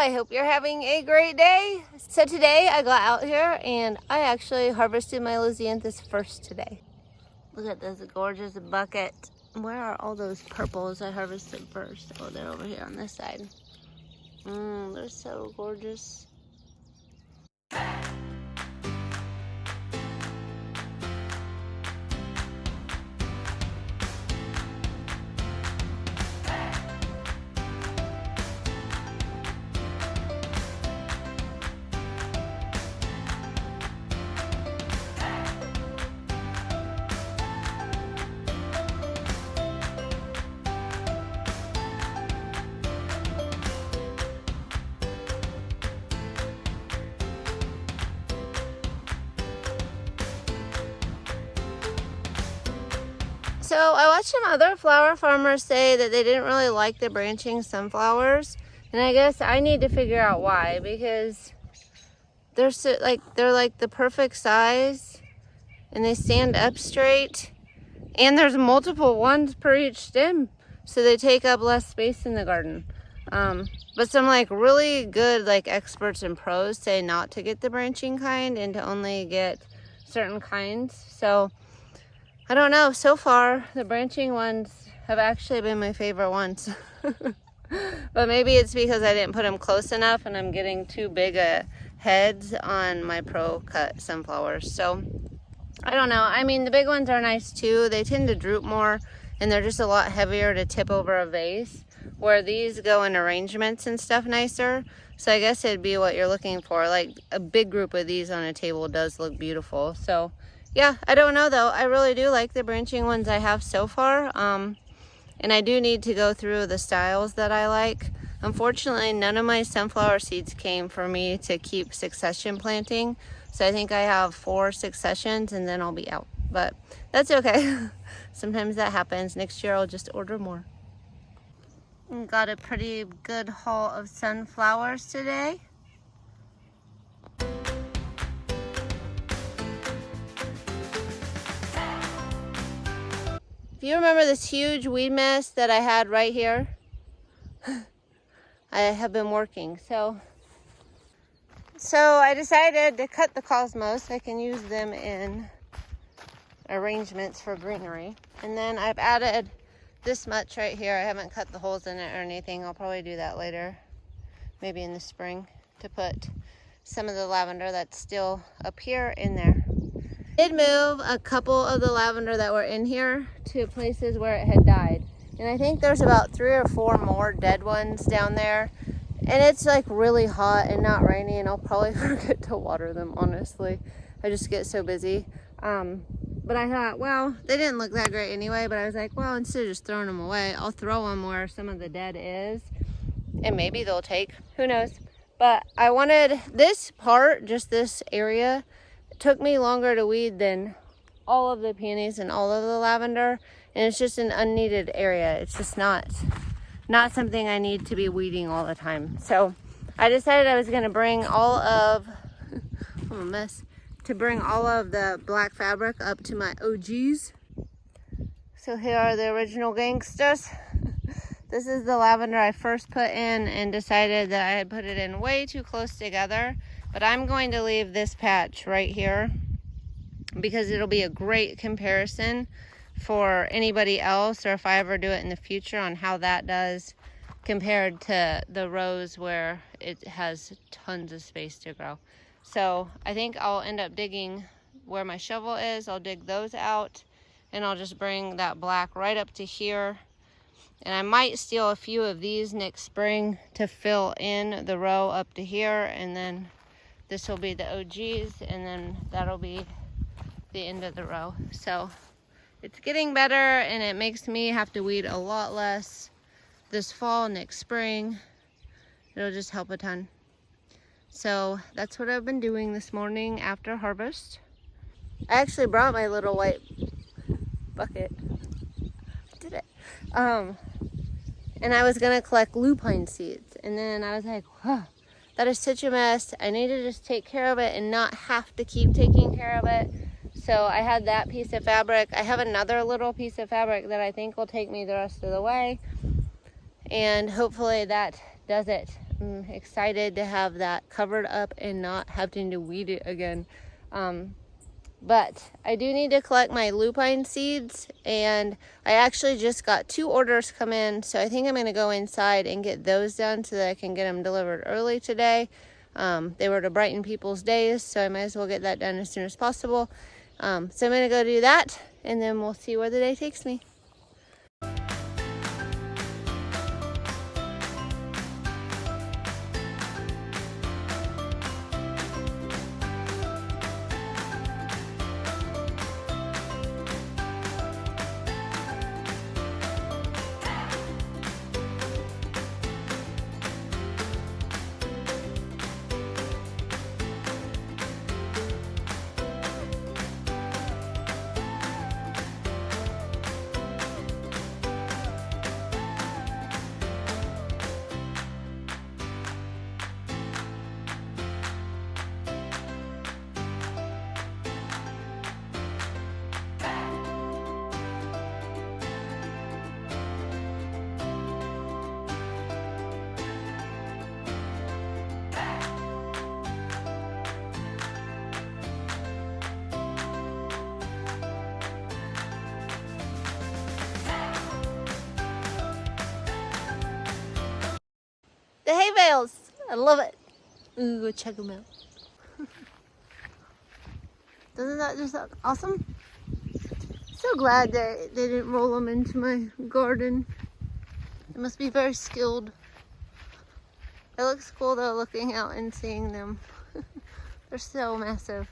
I hope you're having a great day. So today I got out here and I actually harvested my lisianthus first today. Look at this gorgeous bucket. Where are all those purples I harvested first? Oh, they're over here on this side. They're so gorgeous. So I watched some other flower farmers say that they didn't really like the branching sunflowers, and I guess I need to figure out why, because they're like the perfect size and they stand up straight, and there's multiple ones per each stem, so they take up less space in the garden. But some like really good like experts and pros say not to get the branching kind and to only get certain kinds. So I don't know. So far, the branching ones have actually been my favorite ones. But maybe it's because I didn't put them close enough and I'm getting too big heads on my pro cut sunflowers. So I don't know. I mean, the big ones are nice too. They tend to droop more and they're just a lot heavier to tip over a vase, where these go in arrangements and stuff nicer. So I guess it'd be what you're looking for. Like a big group of these on a table does look beautiful. So yeah, I don't know though. I really do like the branching ones I have so far. And I do need to go through the styles that I like. Unfortunately, none of my sunflower seeds came for me to keep succession planting. So I think I have 4 successions and then I'll be out. But that's okay. Sometimes that happens. Next year I'll just order more. Got a pretty good haul of sunflowers today. If you remember this huge weed mess that I had right here, I have been working. So I decided to cut the cosmos. I can use them in arrangements for greenery. And then I've added this much right here. I haven't cut the holes in it or anything. I'll probably do that later, maybe in the spring, to put some of the lavender that's still up here in there. I did move a couple of the lavender that were in here to places where it had died. And I think there's about 3 or 4 more dead ones down there. And it's like really hot and not rainy, and I'll probably forget to water them, honestly. I just get so busy. But I thought, well, they didn't look that great anyway, but I was like, well, instead of just throwing them away, I'll throw them where some of the dead is, and maybe they'll take, who knows. But I wanted this part, just this area, took me longer to weed than all of the peonies and all of the lavender, and it's just an unneeded area. It's just not something I need to be weeding all the time. So I decided I was going to bring all of I'm a mess, to bring all of the black fabric up to my OGs. So here are the original gangsters. This is the lavender I first put in and decided that I had put it in way too close together. But I'm going to leave this patch right here because it'll be a great comparison for anybody else, or if I ever do it in the future, on how that does compared to the rows where it has tons of space to grow. So I think I'll end up digging where my shovel is. I'll dig those out and I'll just bring that black right up to here. And I might steal a few of these next spring to fill in the row up to here, and then this will be the OGs, and then that'll be the end of the row. So it's getting better, and it makes me have to weed a lot less this fall, next spring. It'll just help a ton. So that's what I've been doing this morning after harvest. I actually brought my little white bucket. Did it. And I was gonna collect lupine seeds, and then I was like, huh, that is such a mess. I need to just take care of it and not have to keep taking care of it. So I had that piece of fabric. I have another little piece of fabric that I think will take me the rest of the way, and hopefully that does it. I'm excited to have that covered up and not having to weed it again. But I do need to collect my lupine seeds, and I actually just got 2 orders come in, so I think I'm going to go inside and get those done so that I can get them delivered early today. They were to brighten people's days, so I might as well get that done as soon as possible. So I'm going to go do that, and then we'll see where the day takes me. The hay bales! I love it. Ooh, go check them out. Doesn't that just look awesome? So glad they didn't roll them into my garden. They must be very skilled. It looks cool though, looking out and seeing them. They're so massive.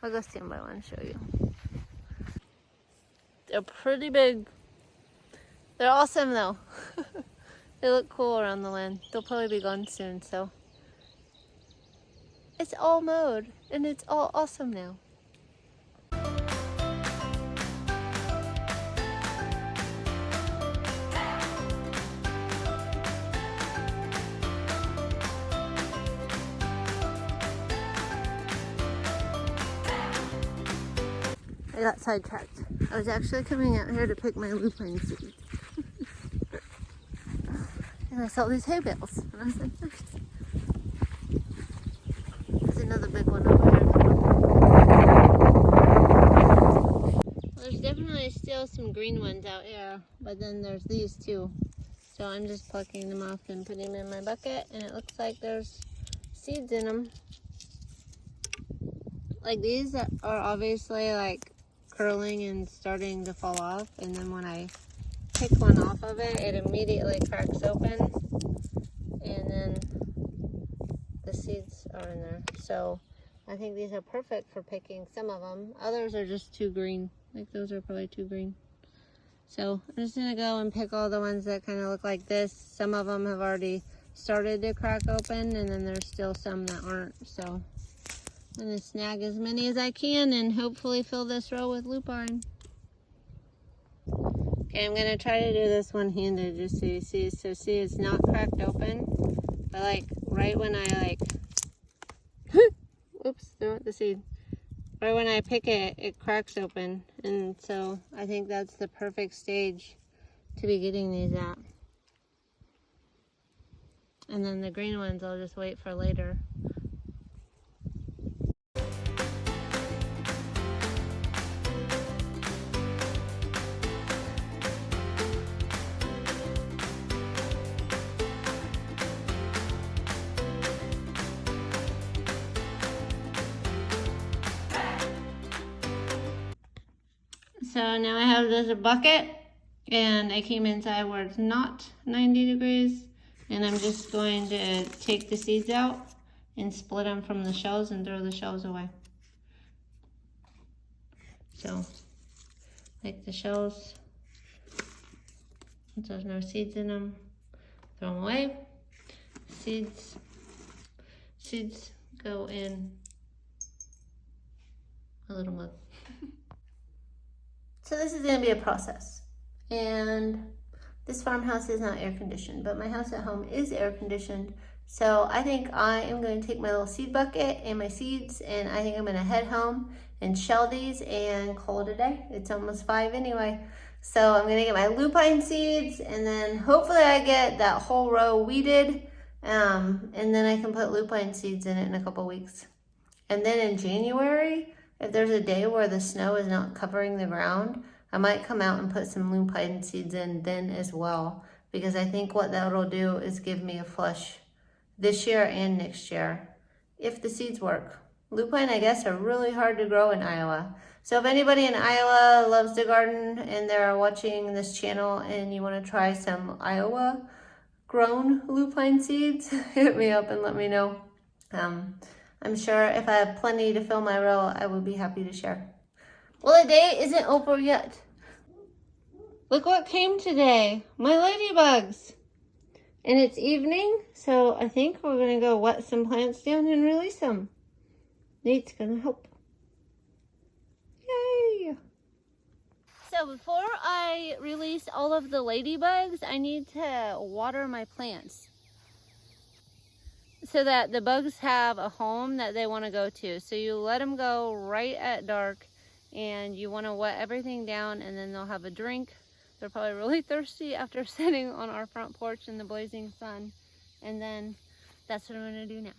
I'll go stand by one and show you. They're pretty big. They're awesome though. They look cool around the land. They'll probably be gone soon, so. It's all mowed, and it's all awesome now. I got sidetracked. I was actually coming out here to pick my lupine seeds. And I saw these hay bales, and I was like, nice. There's another big one over here. Well, there's definitely still some green ones out here, but then there's these too. So I'm just plucking them off and putting them in my bucket, and it looks like there's seeds in them. Like these are obviously like curling and starting to fall off, and then when I pick one off of it, it immediately cracks open, and then the seeds are in there. So I think these are perfect for picking some of them. Others are just too green. Like those are probably too green. So I'm just gonna go and pick all the ones that kind of look like this. Some of them have already started to crack open, and then there's still some that aren't. So I'm gonna snag as many as I can and hopefully fill this row with lupine. Okay, I'm gonna try to do this one-handed just so you see. So see, it's not cracked open, but like right when I like, oops, throw out the seed. Right when I pick it, it cracks open, and so I think that's the perfect stage to be getting these at. And then the green ones I'll just wait for later. So now I have this bucket, and I came inside where it's not 90 degrees, and I'm just going to take the seeds out and split them from the shells and throw the shells away. So, like the shells, since there's no seeds in them, throw them away. Seeds go in a little mug. So this is going to be a process, and this farmhouse is not air conditioned, but my house at home is air conditioned. So I think I am going to take my little seed bucket and my seeds, and I think I'm going to head home and shell these and call it a day. It's almost 5 anyway. So I'm going to get my lupine seeds, and then hopefully I get that whole row weeded And then I can put lupine seeds in it in a couple weeks. And then in January, if there's a day where the snow is not covering the ground, I might come out and put some lupine seeds in then as well, because I think what that'll do is give me a flush this year and next year, if the seeds work. Lupine, I guess, are really hard to grow in Iowa. So if anybody in Iowa loves to garden and they're watching this channel and you want to try some Iowa grown lupine seeds, hit me up and let me know. I'm sure if I have plenty to fill my row, I would be happy to share. Well, the day isn't over yet. Look what came today, my ladybugs. And it's evening, so I think we're gonna go wet some plants down and release them. Nate's gonna help. Yay! So before I release all of the ladybugs, I need to water my plants so that the bugs have a home that they want to go to. So you let them go right at dark, and you want to wet everything down, and then they'll have a drink. They're probably really thirsty after sitting on our front porch in the blazing sun. And then that's what I'm gonna do now.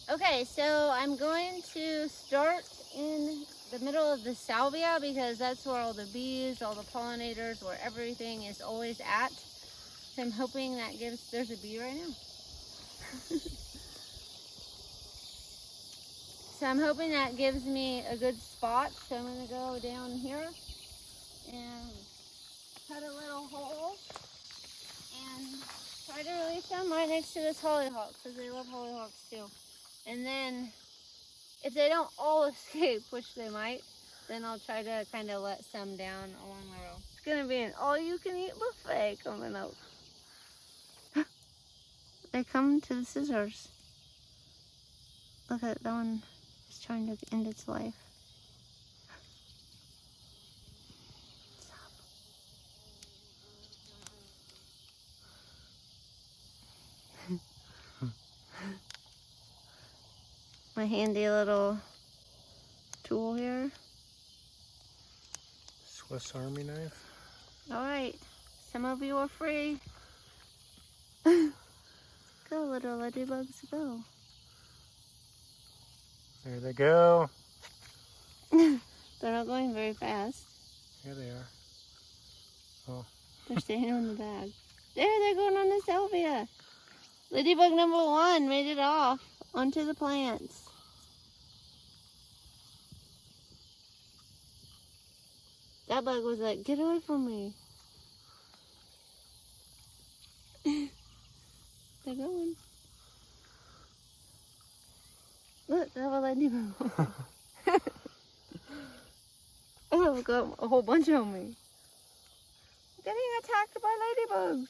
Okay, so I'm going to start in the middle of the salvia because that's where all the bees, all the pollinators, where everything is always at. So I'm hoping that gives, there's a bee right now. So I'm hoping that gives me a good spot. So I'm gonna go down here and cut a little hole and try to release them right next to this hollyhock because they love hollyhocks too. And then if they don't all escape, which they might, then I'll try to kind of let some down along the row. It's gonna be an all-you-can-eat buffet coming up. They come to the scissors. Look at that one is trying to end its life. My handy little tool here. Swiss Army knife. All right, some of you are free. Go, little ladybugs, go. There they go. They're not going very fast. Here they are. Oh. They're staying on the bag. There, they're going on the salvia. Ladybug number 1 made it off onto the plants. That bug was like, get away from me. They're going. Look, they have a ladybug. Oh, I've got a whole bunch on me. I'm getting attacked by ladybugs.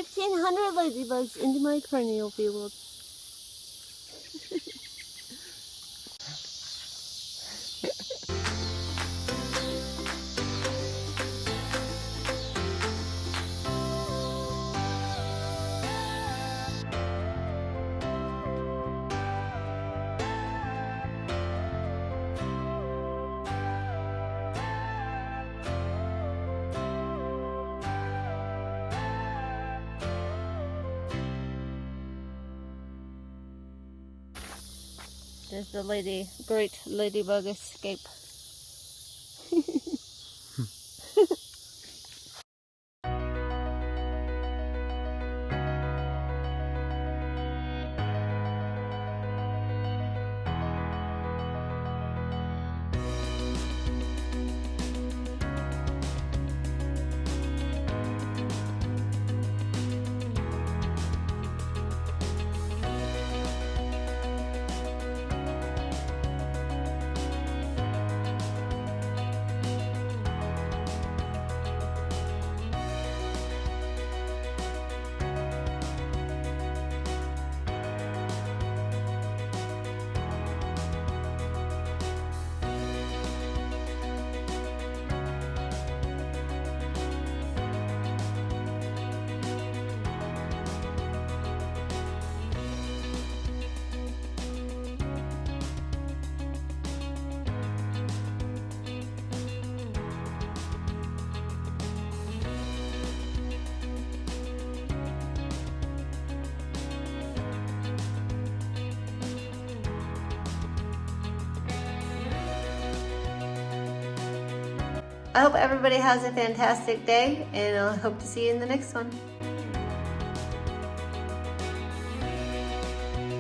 1,500 ladybugs into my perennial field. There's the great ladybug escape. I hope everybody has a fantastic day, and I hope to see you in the next one.